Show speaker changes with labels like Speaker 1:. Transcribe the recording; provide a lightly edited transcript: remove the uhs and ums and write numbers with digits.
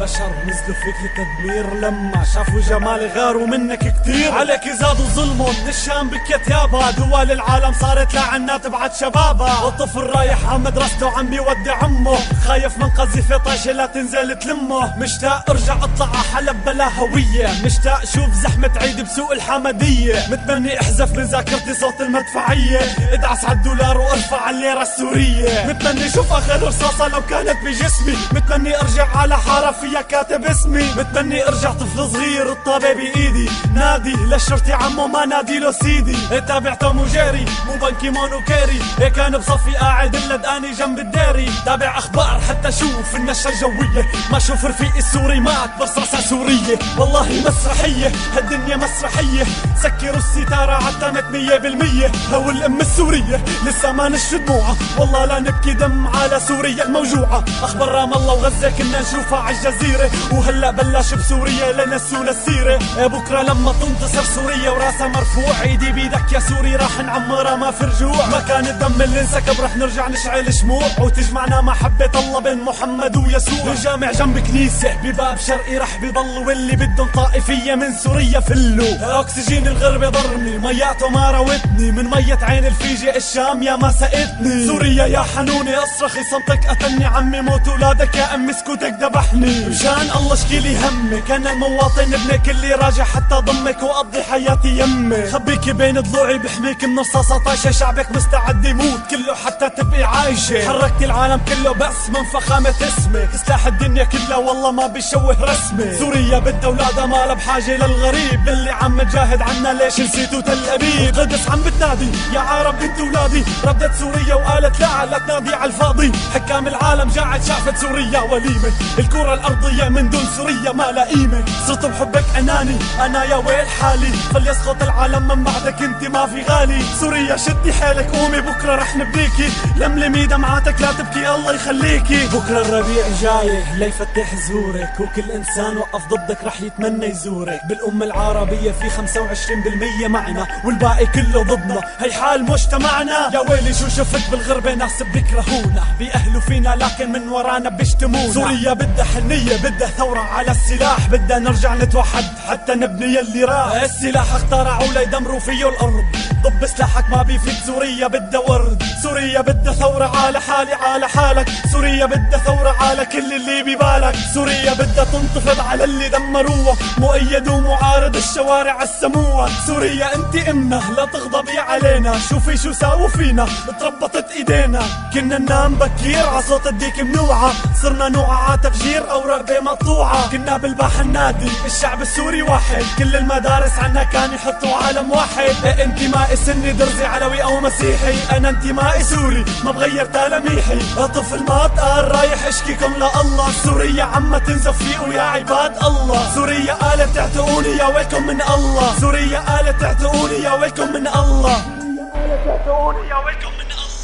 Speaker 1: البشر نزلوا فيك لتدمير، لما شافوا جمال غاروا منك كتير. عليك زادوا ظلمهم من الشام بكيت يابا، دول العالم صارت لعنا تبعت شبابها. والطفل رايح ع مدرسته عم بيودي عمه، خايف من قذيفة طايشة لا تنزل تلمه. مشتاق ارجع اطلع ع حلب بلا هوية، مشتاق شوف زحمة عيد بسوق الحمدية. متمني احذف من ذاكرتي صوت المدفعية، ادعس عالدولار وارفع الليرة السورية. متمني شوف اخر رصاصة لو كانت بجسمي، متمني ارجع على حارة فيها كاتب اسمي. متمني ارجع طفل صغير الطابة بايدي، نادي للشرطي عمو ما نادي له سيدي. تابع توم وجيري مو بنكيمون وكيري، كان بصفي قاعد اللدقاني جنب الديري. تابع اخبار حتى شوف النشرة الجوية، ما شوف رفيقي السوري مات برصاصة سورية. والله مسرحية هالدنيا مسرحية، سكروا الستارة عتمت 100%. هو الام السورية لسه ما نشف دموعها، والله لا نبكي دم على سوريا الموجوعة. اخبار رام الله وغزة كنا نشوفها عالجزيرة، وهلا بلش بسوريا لنسوا للسيرة. بكرة لما تنتصر سوريا وراسها مرفوع، ايدي بيدك يا سوري راح نعمرها ما في رجوع. مكان الدم اللي انسكب رح نرجع نشعل شموع، وتجمعنا محبة الله بين محمد ويسوع. الجامع جنب كنيسة بباب شرقي رح بيضل، واللي بدهم طائفية من سوريا فلوا. اكسجين الغربة ضرني مياته ما راوتني، من مية عين الفيجي الشام يا ما سقتني. سوريا يا حنوني اصرخي صمتك قتلني، عمي موت ولادك يا امي سكوتك ذبحني. مشان الله اشكيلي همك انا المواطن ابنك اللي راجع حتى ضمك واقضي حياتي يمي. خبيكي بين ضلوعي بحميك من رصاصة طايشة، شعبك مستعد يموت كله حتى تبقي عايشة. حركتي العالم كله بس من فخامة اسمك، سلاح الدنيا كلها والله ما بيشوه رسمك. سوريا بدها اولادها ما لها بحاجة للغريب اللي عم تجاهد عنا، ليش نسيتوا تل ابيب؟ القدس عم بتنادي يا عرب انت ولادي، ردت سوريا وقالت لا تنادي على الفاضي. حكام العالم جاعت شافت سوريا وليمة، الكرة الارضية من دون سوريا ما لها قيمة. صرت بحبك اناني انا يا ويل حالي، فليسقط العالم من بعدك انت ما في غالي. سوريا شدي حيلك قومي بكرة رح نبديكي، لملمي دمعاتك لا تبكي الله يخليكي. بكرة الربيع جاي ليفتح زورك، وكل انسان وقف ضدك رح يتمنى يزورك. بالأمة العربية في 25% معنا، والباقي كله ضدنا، هي حال مجتمعنا. يا ويلي شو شفت بالغربة ناس بيكرهونا، بيأهلوا فينا لكن من ورانا بيشتمونا. سوريا بدها حنية بدها ثورة على السلاح، بدها نرجع نتوحد حتى نبني يلي راح. السلاح اخترعوا ليدمروا فيه الأرض، ضب سلاحك ما بيفيد. سوريا بدها ورد، سوريا بدها ثورة على حالي على حالك. سوريا بدها ثورة على كل اللي ببالك. سوريا بدها تنتفض على اللي دمروها، مؤيد ومعارض الشوارع السموها. سوريا انت امنا لا تغضبي علينا، شوفي شو ساووا فينا تربطت ايدينا. كنا ننام بكير عصوت الديك منوعة، صرنا نوعى تفجير اوراق مقطوعة. كنا بالباحة النادي الشعب السوري واحد، كل المدارس عنا كان يحطوا عالم واحد. انتمائي سني درزي علوي او مسيحي، انا انتمائي سوري ما بغير تلاميحي. طفل ما تقال رايح اشكيكم لله، سوريا عم تنزف فيه يا عباد الله. سوريا قالت تعتقوني يا ويلكم من الله، سوريا قالت تعتقوني يا ويلكم من الله، سوريا قالت تعتقوني يا ويلكم من الله.